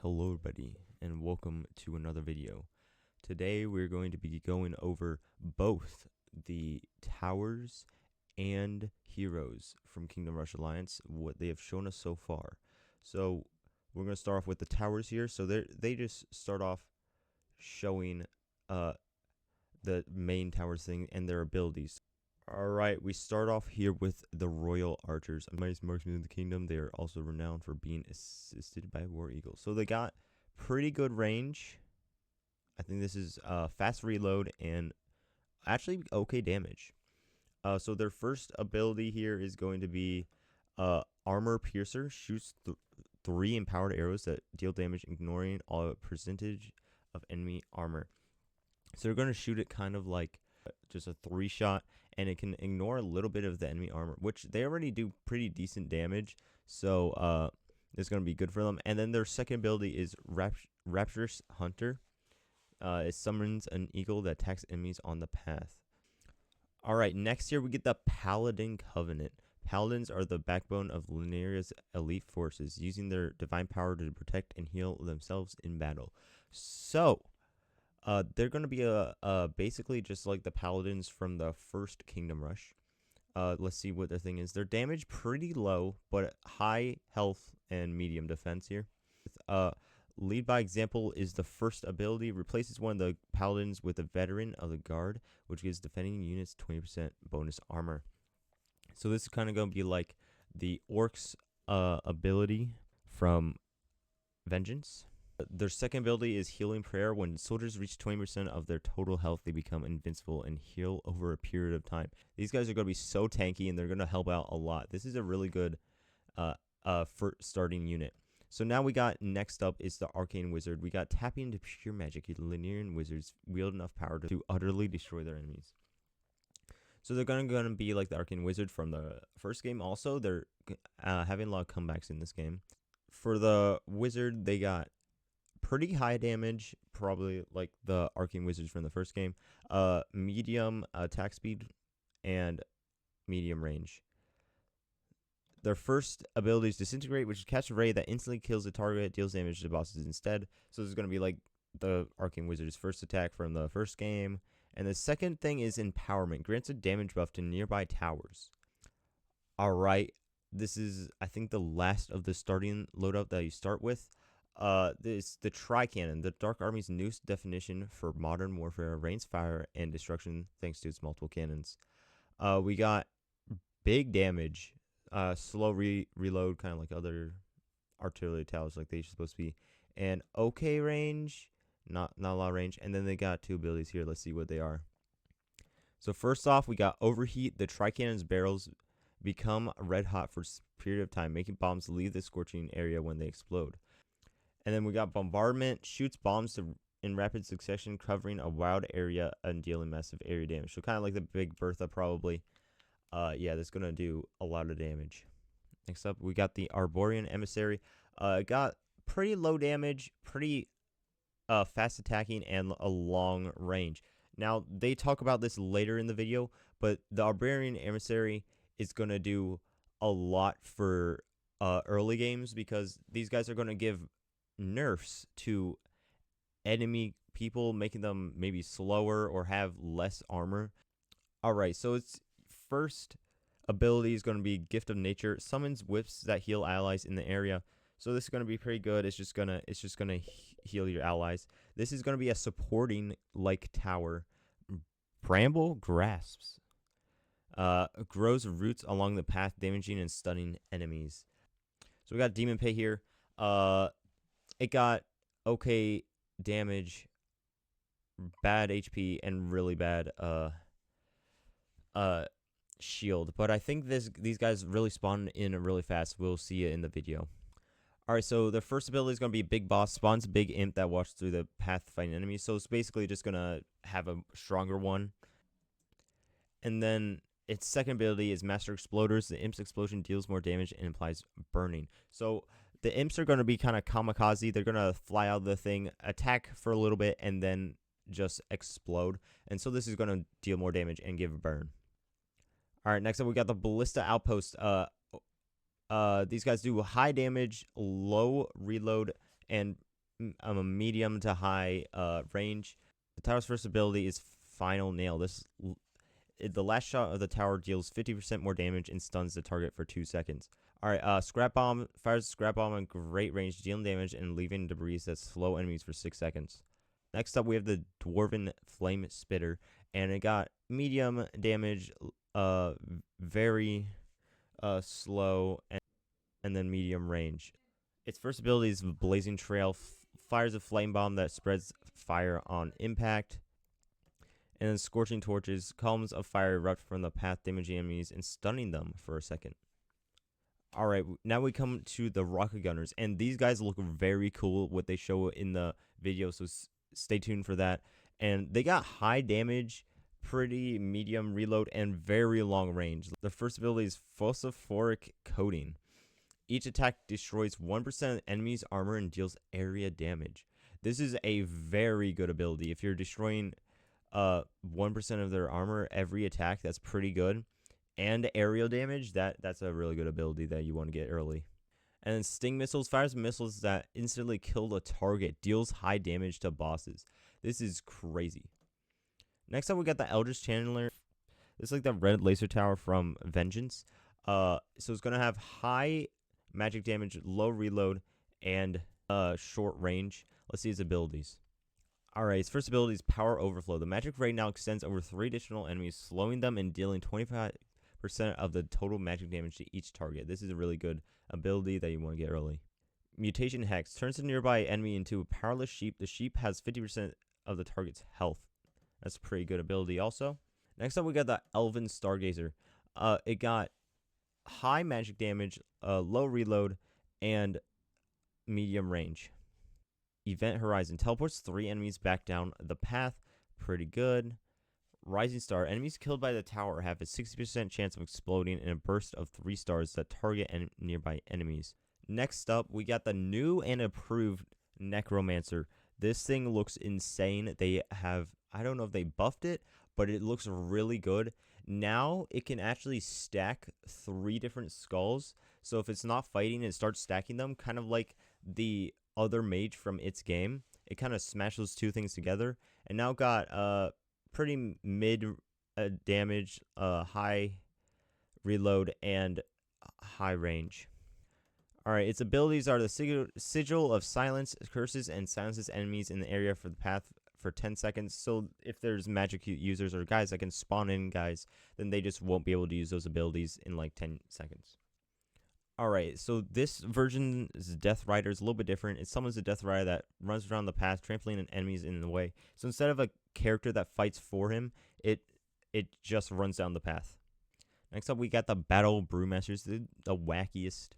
Hello everybody and welcome to another video. Today we're going to be going over both the towers and heroes from Kingdom Rush Alliance, what they have shown us so far. So we're going to start off with the towers here. So they just start off showing the main towers thing and their abilities. Alright, we start off here with the Royal Archers. Mightiest marksmen in the kingdom. They are also renowned for being assisted by War Eagles. So they got pretty good range. I think this is fast reload and actually okay damage. So their first ability here is going to be Armor Piercer. Shoots 3 empowered arrows that deal damage, ignoring all percentage of enemy armor. So they're going to shoot it kind of like just a 3-shot, and it can ignore a little bit of the enemy armor, which they already do pretty decent damage. So it's going to be good for them. And then their second ability is Rapturous Hunter. It summons an eagle that attacks enemies on the path. Alright, next here we get the Paladin Covenant. Paladins are the backbone of Linearia's elite forces, using their divine power to protect and heal themselves in battle. So they're going to be basically just like the Paladins from the first Kingdom Rush. Let's see what their thing is. Their damage pretty low, but high health and medium defense here. Lead by example is the first ability. Replaces one of the Paladins with a veteran of the guard, which gives defending units 20% bonus armor. So this is kind of going to be like the Orcs ability from Vengeance. Their second ability is Healing Prayer. When soldiers reach 20% of their total health, they become invincible and heal over a period of time. These guys are going to be so tanky, and they're going to help out a lot. This is a really good for starting unit. So now we got, next up is the Arcane Wizard. We got tapping into pure magic. Linearian wizards wield enough power to utterly destroy their enemies. So they're going to be like the Arcane Wizard from the first game. Also, they're having a lot of comebacks in this game. For the Wizard, they got pretty high damage, probably like the Arcane Wizards from the first game. Medium attack speed and medium range. Their first ability is Disintegrate, which is catch a ray that instantly kills the target, deals damage to bosses instead. So this is going to be like the Arcane Wizard's first attack from the first game. And the second thing is Empowerment. Grants a damage buff to nearby towers. Alright, this is, I think, the last of the starting loadout that you start with. This the Tri-Cannon, the Dark Army's newest definition for modern warfare, rains fire and destruction thanks to its multiple cannons. We got big damage. Slow reload, kind of like other artillery towers like they're supposed to be, and okay range, not a lot of range. And then they got 2 abilities here. Let's see what they are. So first off, we got Overheat. The Tri-Cannon's barrels become red hot for a period of time, making bombs leave the scorching area when they explode. And then we got Bombardment. Shoots bombs in rapid succession, covering a wide area and dealing massive area damage. So kind of like the Big Bertha, probably. Yeah, that's going to do a lot of damage. Next up, we got the Arborean Emissary. Got pretty low damage, pretty fast attacking, and a long range. Now, they talk about this later in the video, but the Arborean Emissary is going to do a lot for early games, because these guys are going to give nerfs to enemy people, making them maybe slower or have less armor. Alright, so its first ability is going to be Gift of Nature. Summons whips that heal allies in the area. So this is going to be pretty good. It's just gonna heal your allies. This is going to be a supporting like tower. Bramble Grasps. Grows roots along the path, damaging and stunning enemies. So we got Demon Pay here. It got okay damage, bad HP, and really bad shield. But I think these guys really spawn in really fast. We'll see it in the video. Alright, so the first ability is going to be Big Boss. Spawns a big imp that walks through the path fighting enemies. So it's basically just going to have a stronger one. And then its second ability is Master Exploders. The imp's explosion deals more damage and implies burning. So the imps are going to be kind of kamikaze. They're going to fly out of the thing, attack for a little bit, and then just explode. And so this is going to deal more damage and give a burn. Alright, next up we got the Ballista Outpost. These guys do high damage, low reload, and medium to high range. The tower's first ability is Final Nail. The last shot of the tower deals 50% more damage and stuns the target for 2 seconds. Alright, Scrap Bomb fires Scrap Bomb on great range, dealing damage and leaving debris that slow enemies for 6 seconds. Next up, we have the Dwarven Flame Spitter, and it got medium damage, very slow, and then medium range. Its first ability is Blazing Trail, fires a flame bomb that spreads fire on impact. And then Scorching Torches, columns of fire erupt from the path, damaging enemies and stunning them for a second. Alright, now we come to the Rocket Gunners, and these guys look very cool, what they show in the video, so stay tuned for that. And they got high damage, pretty medium reload, and very long range. The first ability is Phosphoric Coating. Each attack destroys 1% of enemies' armor and deals area damage. This is a very good ability. If you're destroying 1% of their armor every attack, that's pretty good. And aerial damage, that's a really good ability that you want to get early. And then Sting Missiles fires missiles that instantly kill a target, deals high damage to bosses. This is crazy. Next up, we got the Eldritch Channeler. This is like the red laser tower from Vengeance. So it's gonna have high magic damage, low reload, and short range. Let's see its abilities. Alright, its first ability is Power Overflow. The magic ray now extends over 3 additional enemies, slowing them and dealing 25% of the total magic damage to each target. This is a really good ability that you want to get early. Mutation Hex turns a nearby enemy into a powerless sheep. The sheep has 50% of the target's health. That's a pretty good ability also. Next up, we got the Elven Stargazer. It got high magic damage, low reload, and medium range. Event Horizon teleports 3 enemies back down the path. Pretty good. Rising Star. Enemies killed by the tower have a 60% chance of exploding in a burst of 3 stars that target nearby enemies. Next up, we got the new and improved Necromancer. This thing looks insane. They have, I don't know if they buffed it, but it looks really good. Now it can actually stack 3 different skulls. So if it's not fighting, it starts stacking them, kind of like the other mage from its game. It kind of smashed those 2 things together, and now got pretty mid damage, high reload, and high range. Alright, its abilities are the Sigil of Silence, curses and silences enemies in the area for the path for 10 seconds. So if there's magic users or guys that can spawn in guys, then they just won't be able to use those abilities in like 10 seconds. Alright, so this version's Death Rider is a little bit different. It summons a Death Rider that runs around the path, trampling on enemies in the way. So instead of a character that fights for him, it just runs down the path. Next up, we got the Battle Brewmasters, the wackiest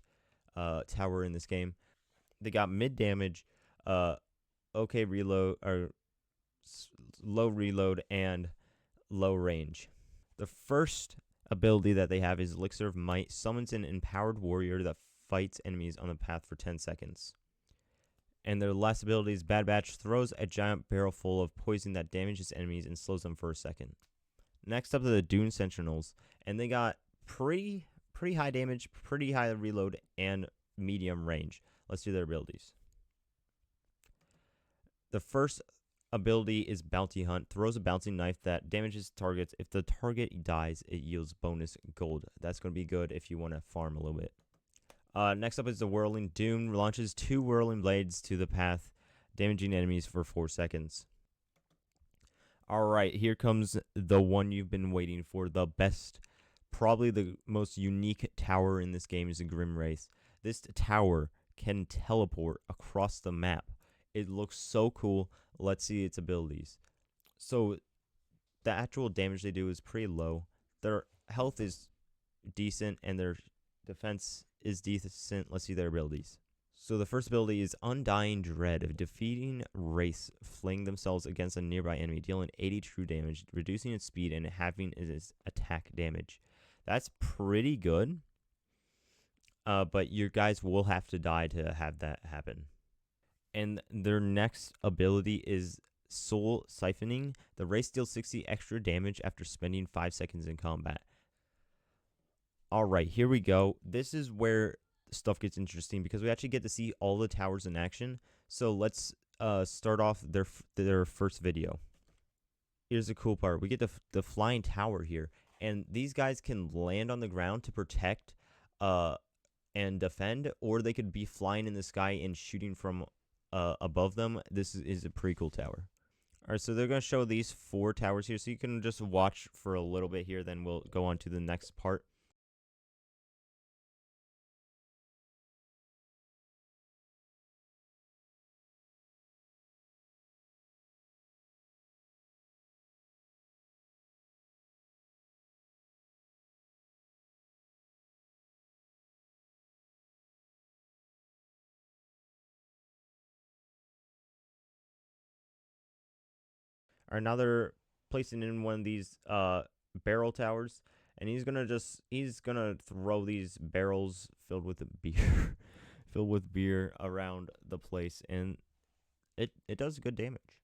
tower in this game. They got mid damage, okay reload, or low reload, and low range. The first ability that they have is Elixir of Might, summons an empowered warrior that fights enemies on the path for 10 seconds. And their last ability is Bad Batch, throws a giant barrel full of poison that damages enemies and slows them for a second. Next up are the Dune Sentinels, and they got pretty high damage, pretty high reload, and medium range. Let's do their abilities. The first ability is Bounty Hunt, throws a bouncing knife that damages targets. If the target dies, it yields bonus gold. That's going to be good if you want to farm a little bit. Next up is the Whirling Doom, launches 2 whirling blades to the path, damaging enemies for 4 seconds. Alright, here comes the one you've been waiting for, the best, probably the most unique tower in this game is the Grim Wraith. This tower can teleport across the map. It looks so cool. Let's see its abilities. So the actual damage they do is pretty low. Their health is decent and their defense is decent. Let's see their abilities. So the first ability is Undying Dread, of defeating wraiths fling themselves against a nearby enemy, dealing 80 true damage, reducing its speed, and halving its attack damage. That's pretty good. But your guys will have to die to have that happen. And their next ability is Soul Siphoning. The wraith deals 60 extra damage after spending 5 seconds in combat. Alright, here we go. This is where stuff gets interesting because we actually get to see all the towers in action. So let's start off their first video. Here's the cool part. We get the flying tower here, and these guys can land on the ground to protect and defend, or they could be flying in the sky and shooting from above them. This is a pretty cool tower. All right, so they're going to show these 4 towers here, so you can just watch for a little bit here, then we'll go on to the next part. All right, now they're placing in one of these barrel towers, and he's gonna throw these barrels filled with beer filled with beer around the place, and it does good damage.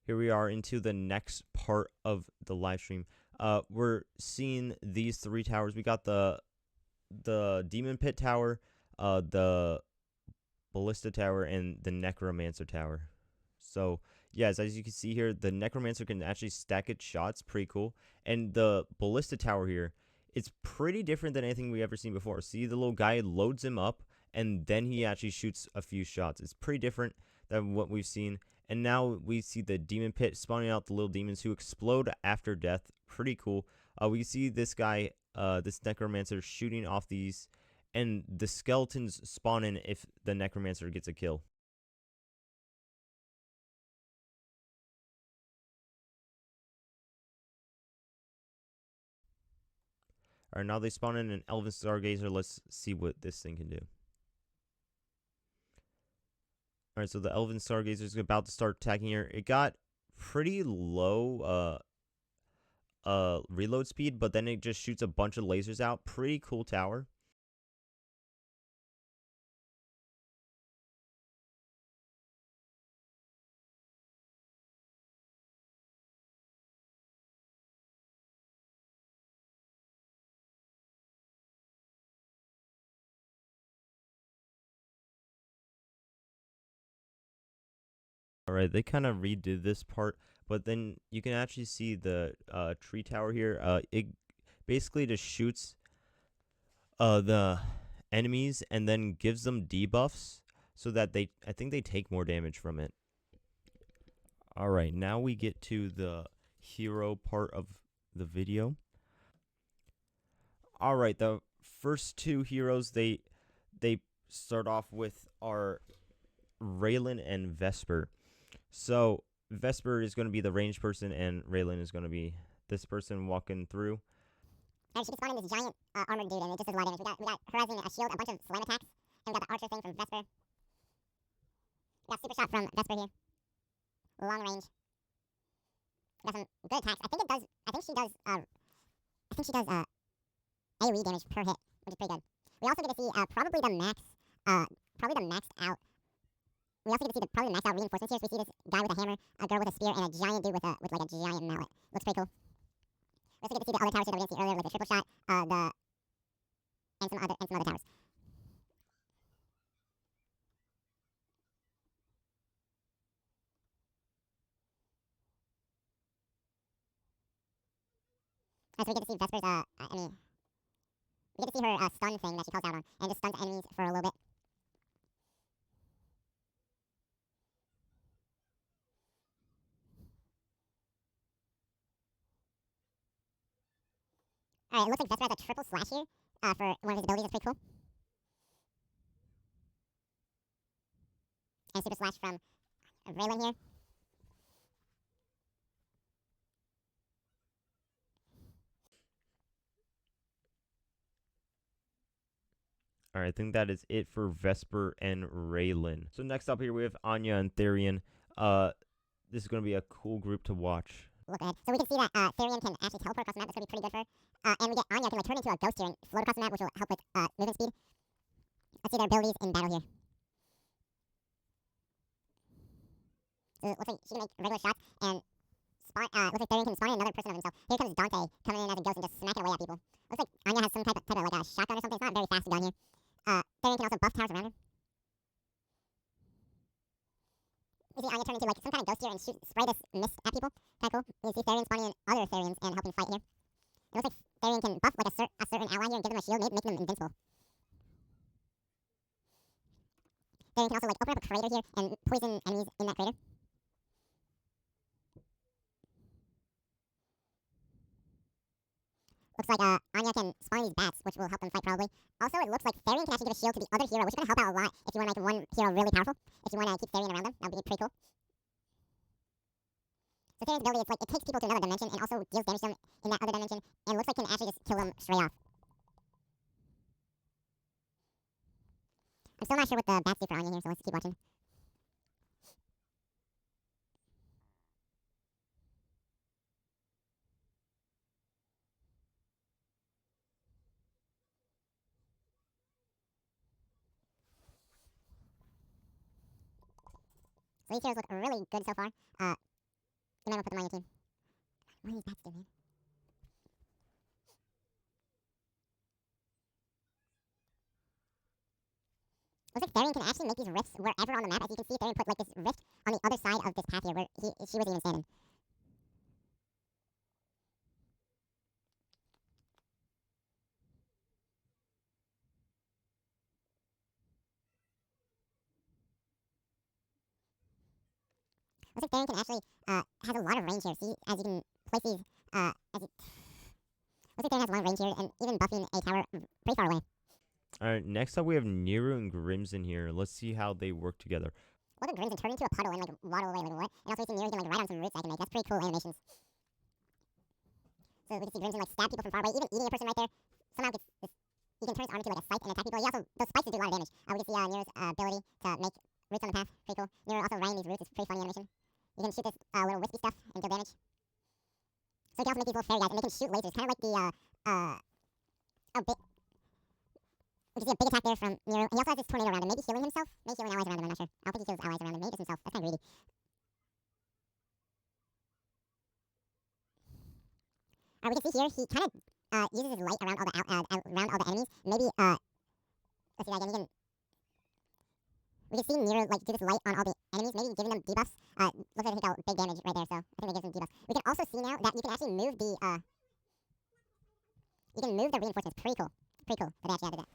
Here we are into the next part of the live stream. We're seeing these 3 towers. We got the Demon Pit Tower, the Ballista Tower, and the Necromancer Tower. So, yes, as you can see here, the Necromancer can actually stack its shots. Pretty cool. And the Ballista Tower here, it's pretty different than anything we've ever seen before. See, the little guy loads him up, and then he actually shoots a few shots. It's pretty different than what we've seen. And now we see the Demon Pit spawning out the little demons who explode after death. Pretty cool. We see this guy, this Necromancer, shooting off these, and the skeletons spawn in if the Necromancer gets a kill. Alright, now they spawn in an Elven Stargazer. Let's see what this thing can do. Alright, so the Elven Stargazer is about to start attacking here. It got pretty low reload speed, but then it just shoots a bunch of lasers out. Pretty cool tower. Alright, they kind of redid this part, but then you can actually see the tree tower here. It basically just shoots the enemies and then gives them debuffs so that I think they take more damage from it. Alright, now we get to the hero part of the video. Alright, the first 2 heroes, they start off with our Raylan and Vesper. So Vesper is going to be the ranged person, and Raylan is going to be this person walking through. And she can spawn in this giant armored dude, and it just does a lot of damage. We got her rising a shield, a bunch of slam attacks, and we got the archer thing from Vesper. We got super shot from Vesper here. Long range. We got some good attacks. I think she does AoE damage per hit, which is pretty good. We also get to see probably the maxed out. We also get to see probably the maxed out reinforcements here. So we see this guy with a hammer, a girl with a spear, and a giant dude with like a giant mallet. Looks pretty cool. We also get to see the other towers that we didn't see earlier, like the triple shot, and some other towers. So we get to see Vesper's we get to see her stun thing that she calls out on, and just stuns enemies for a little bit. Alright, it looks like Vesper has a triple slash here for one of his abilities. That's pretty cool. And super slash from Raylan here. Alright, I think that is it for Vesper and Raylan. So next up here we have Anya and Therian. This is going to be a cool group to watch. Look ahead. So we can see that Therian can actually teleport across the map. That's going to be pretty good for her. And we get Anya can like turn into a ghost here and float across the map, which will help with movement speed. Let's see their abilities in battle here. So it looks like she can make regular shots and looks like Therian can spawn in another person of himself. Here comes Dante coming in as a ghost and just smacking away at people. Looks like Anya has some type of like a shotgun or something. It's not a very fast gun here. Therian can also buff towers around him. You see Anya turn into like some kind of ghost here and spray this mist at people. Kinda cool. You see Therian spawning in other Therians and helping fight here. It looks like Therian can buff like a certain ally here and give them a shield, making them invincible. Therian can also like open up a crater here and poison enemies in that crater. Looks like Anya can spawn these bats, which will help them fight probably. Also, it looks like Therian can actually give a shield to the other hero, which is going to help out a lot if you want to make one hero really powerful. If you want to keep Therian around them, that would be pretty cool. So Therian's ability, it's like it takes people to another dimension and also deals damage to them in that other dimension, and looks like can actually just kill them straight off. I'm still not sure what the bats do for Anya here, so let's keep watching. So these heroes look really good so far. You might want to put them on your team. What are these bats do, man? Looks like Therian can actually make these rifts wherever on the map. As you can see, Therian put like this rift on the other side of this path here where she was even standing. Looks like Therian can actually has a lot of range here. See, as you can place these looks like Therian has a lot of range here and even buffing a tower pretty far away. Alright, next up we have Nero and Grimson here. Let's see how they work together. What if Grimson turn into a puddle and like waddle away, like what? And also we see Nero can like ride on some roots I can make. That's pretty cool animations. So we can see Grimson like stab people from far away, even eating a person right there. Somehow gets this, he can turn his arm into like a scythe and attack people. He also, those spikes do a lot of damage. We can see Nero's ability to make roots on the path. Pretty cool. Nero also riding these roots is pretty funny animation. You can shoot this little wispy stuff and deal damage. So you can also make these little fairy guys and they can shoot lasers, kind of like the we can see a big attack there from Nero. He also has this tornado around him, maybe healing himself, maybe healing allies around him, I'm not sure. I don't think he heals allies around him, maybe just himself. That's kind of greedy. We can see here, he kind of uses his light around all the enemies. Maybe, let's see that again, we can see Nero like do this light on all the enemies, maybe giving them debuffs. Looks like he got big damage right there, so I think that gives him debuffs. We can also see now that you can actually move the, reinforcements. Pretty cool. Pretty cool that they actually added that.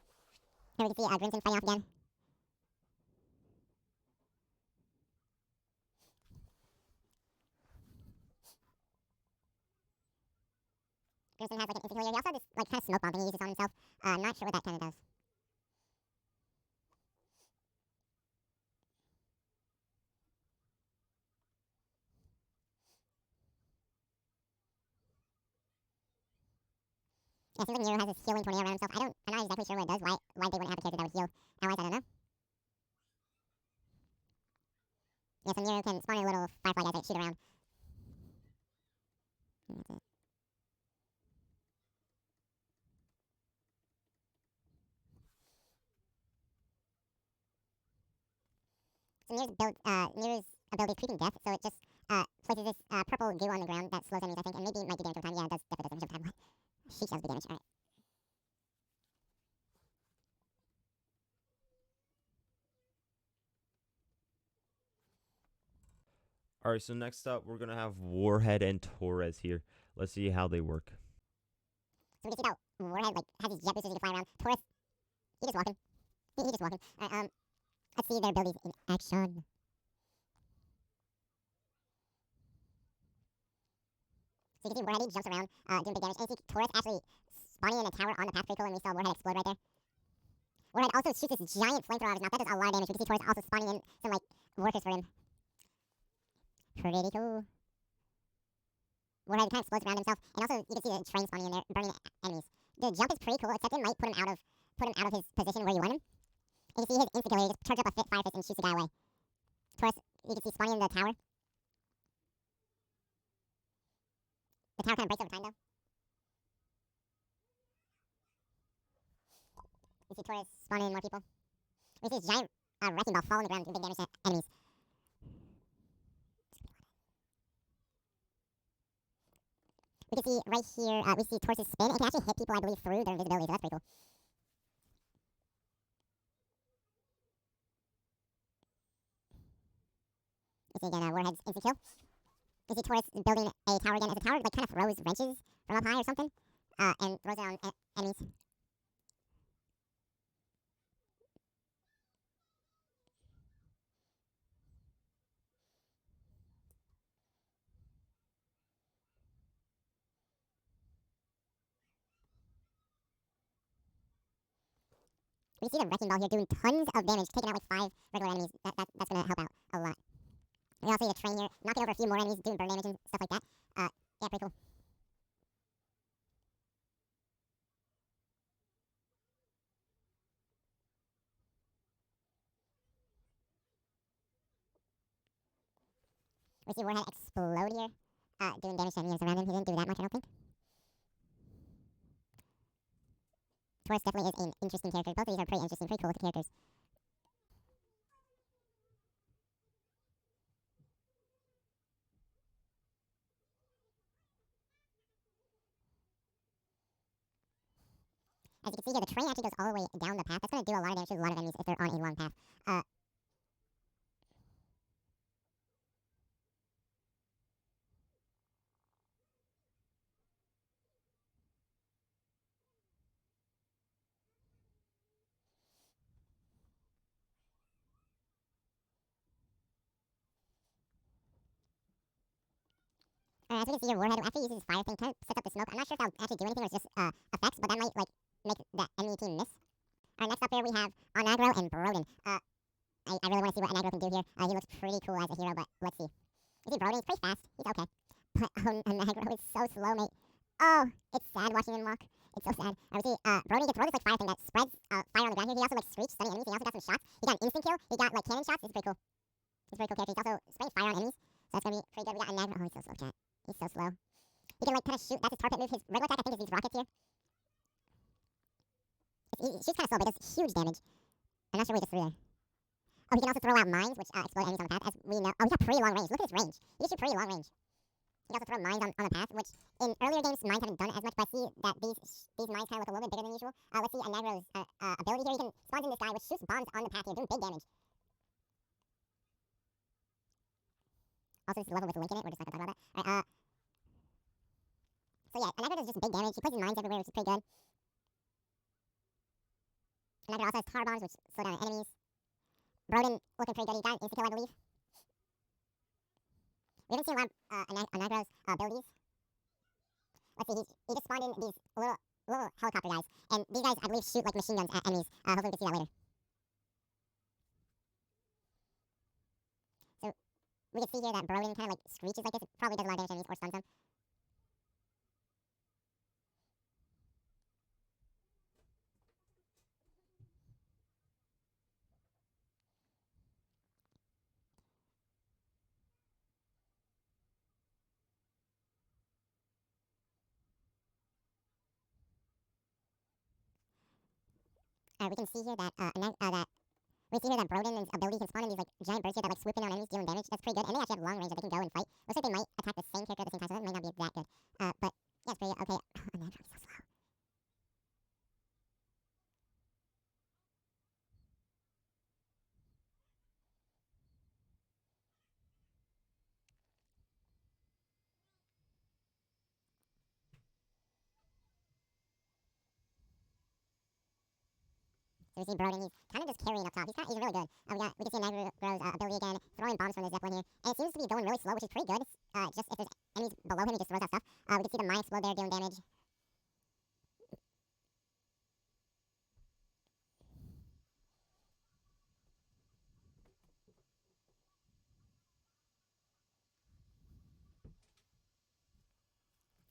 Here we can see Grimson fighting off again. Grimson has like an instant healer. He also has this like kind of smoke bomb thing he uses on himself. I'm not sure what that kind of does. Yeah, it seems like Nero has this healing tornado around himself. I'm not exactly sure what it does. Why they wouldn't have a character that would heal allies, I don't know. Yeah, so Nero can spawn a little firefly guys that shoot around. And that's it. So Nero's ability is Creeping Death, so it just places this purple goo on the ground that slows enemies, I think, and maybe it might do damage over time. Yeah, it does, definitely does damage over time. Sheesh, that was big damage. Alright. Alright, so next up we're going to have Warhead and Torres here. Let's see how they work. So we can see that Warhead like has these jet boosters he can fly around. Torres, he just walking. He just walking. Alright, let's see their abilities in action. So you can see Warhead, he jumps around, doing big damage. And you see Torres actually spawning in a tower on the path, pretty cool, and we saw Warhead explode right there. Warhead also shoots this giant flamethrower out of his mouth. That does a lot of damage. We can see Torres also spawning in some, like, workers for him. Pretty cool. Warhead kind of explodes around himself, and also you can see the train spawning in there, burning enemies. The jump is pretty cool, except it might put him out of his position where you want him. And you can see his insta-kill here, he just charges up a fire fist and shoots the guy away. Torres, you can see spawning in the tower. The tower kind of breaks over time, though. You see Torres spawning in more people. We see this giant wrecking ball fall on the ground, doing big damage to enemies. We can see right here, we see Taurus's spin. It can actually hit people, I believe, through their invisibility, so that's pretty cool. We see again, Warhead's instant kill. We see Taurus building a tower again. As a tower, like, kind of throws wrenches from up high or something, and throws it on enemies. We see the Wrecking Ball here doing tons of damage, taking out like 5 regular enemies. That's going to help out a lot. We also see the train here, knocking over a few more enemies, doing burn damage and stuff like that. Yeah, pretty cool. We see Warhead explode here, doing damage to enemies around him. He didn't do that much, I don't think. Taurus definitely is an interesting character. Both of these are pretty interesting, pretty cool looking characters. As you can see here, the train actually goes all the way down the path. That's going to do a lot of damage to a lot of enemies if they're on a long path. As we can see here, Warhead, after he uses his fire thing, kind of sets up the smoke. I'm not sure if that'll actually do anything or it's just effects, but that might, like, make the enemy team miss. Next up here we have Onagro and Broden. I really want to see what Onagro can do here. He looks pretty cool as a hero, but let's see. You see Broden, he's pretty fast. He's okay. But Onagro is so slow, mate. Oh, it's sad watching him walk. It's so sad. We see Broden gets throw this, like, fire thing that spreads fire on the ground here. He also, like, Screech, stunning enemies. He also got some shots. He got an instant kill. He got, like, cannon shots. It's pretty cool. He's a pretty cool character. He's also spraying fire on enemies, so that's going to be pretty good. We got Onagro. Oh, he's so slow, chat. He's so slow. He can, like, kind of shoot. That's his tar pit move. His regular attack, I think, is these rockets here. He shoots kind of slow, but does huge damage. I'm not sure what he just threw there. Oh, he can also throw out mines, which explode enemies on the path, as we know. Oh, he's got pretty long range. Look at his range. He can shoot pretty long range. He can also throw mines on the path, which in earlier games, mines haven't done as much, but I see that these mines kind of look a little bit bigger than usual. Let's see Onagro's ability here. He can spawn in this guy, which shoots bombs on the path here, doing big damage. Also, this is level with Link in it. We're just not going to talk about that. Alright, so yeah, Onagro does just big damage. He places mines everywhere, which is pretty good. Onagro also has tar bombs, which slow down enemies. Broden looking pretty good. He got an insta kill, I believe. We haven't seen a lot of Onagro's abilities. Let's see, he just spawned in these little helicopter guys. And these guys, I believe, shoot like machine guns at enemies. Hopefully we can see that later. So, we can see here that Broden kind of like screeches like this. It probably does a lot of damage to enemies or stuns them. We can see here that we see here that Broden's ability can spawn in these like giant birds here that like swoop in on enemies, dealing damage. That's pretty good, and they actually have long range that they can go and fight. Looks like they might attack the same character at the same time, so that might not be that good. But yeah, it's pretty good. Okay. Onagro is so slow. So we see Broden, he's kind of just carrying up top. He's really good. We can see Onagro's ability again, throwing bombs from the Zeppelin here. And it seems to be going really slow, which is pretty good. Just if there's enemies below him, he just throws out stuff. We can see the mine explode there doing damage.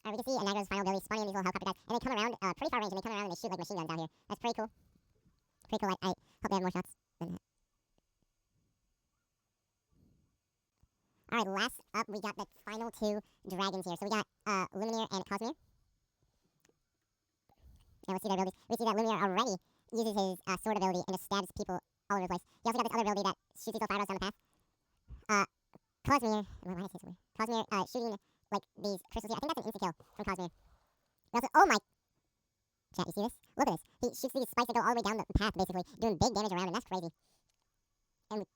We can see Onagro's final ability spawning in these little helicopter guys. And they come around pretty far range, and they come around and they shoot like machine guns out here. That's pretty cool. Pretty cool. I hope they have more shots than that. Alright, last up, we got the final two dragons here. So we got Lumineer and Cosmere. And let's see their abilities. We see that Lumineer already uses his sword ability and just stabs people all over the place. He also got this other ability that shoots these little fire arrows down the path. Cosmere, why did I say so weird? Cosmere shooting like these crystals here. I think that's an insta kill from Cosmere. We also, oh my, chat, you see this? Look at this. He shoots these spikes that go all the way down the path, basically, doing big damage around, and that's crazy. And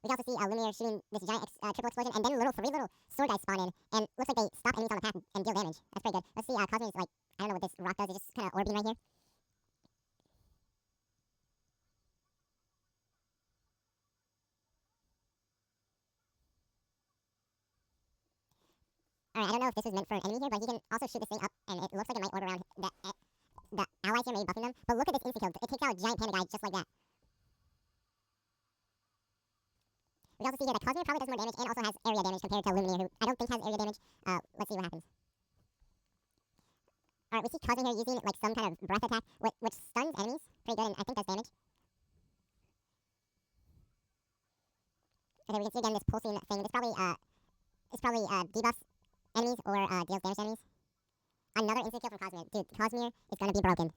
we can also see Lumiere shooting this giant triple explosion, and then three little sword guys spawn in, and looks like they stop enemies on the path and deal damage. That's pretty good. Let's see, Cosmere's like, I don't know what this rock does. It's just kind of orbiting right here. Alright, I don't know if this was meant for an enemy here, but he can also shoot this thing up, and it looks like it might orb around the allies here, maybe buffing them. But look at this insta-kill. It takes out a giant panda guy just like that. We can also see here that Cosmere probably does more damage and also has area damage compared to Lumiere, who I don't think has area damage. Let's see what happens. Alright, we see Cosmere here using like some kind of breath attack, which stuns enemies. Pretty good, and I think does damage. Okay, we can see again this pulsing thing. This probably debuffs enemies or deals damage to enemies. Another instant kill from Cosmere. Dude, Cosmere is gonna be broken.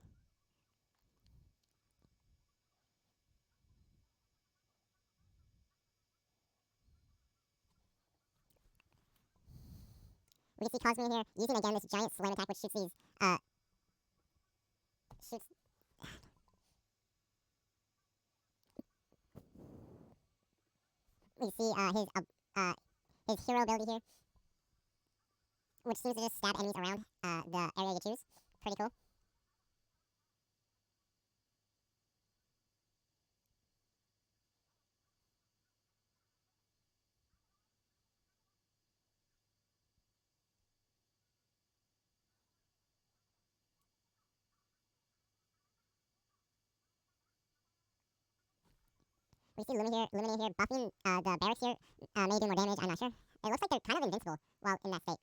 We can see Cosmere here using again this giant slam attack, which shoots these shoots. We see his hero ability here, which seems to just stab enemies around the area you choose. Pretty cool. We see Lumiere here buffing the barracks here. May do more damage, I'm not sure. It looks like they're kind of invincible while in that state.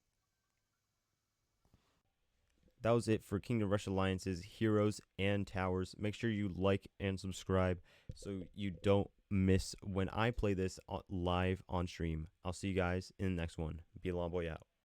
That was it for Kingdom Rush Alliance's Heroes and Towers. Make sure you like and subscribe so you don't miss when I play this live on stream. I'll see you guys in the next one. Be Long Boy out.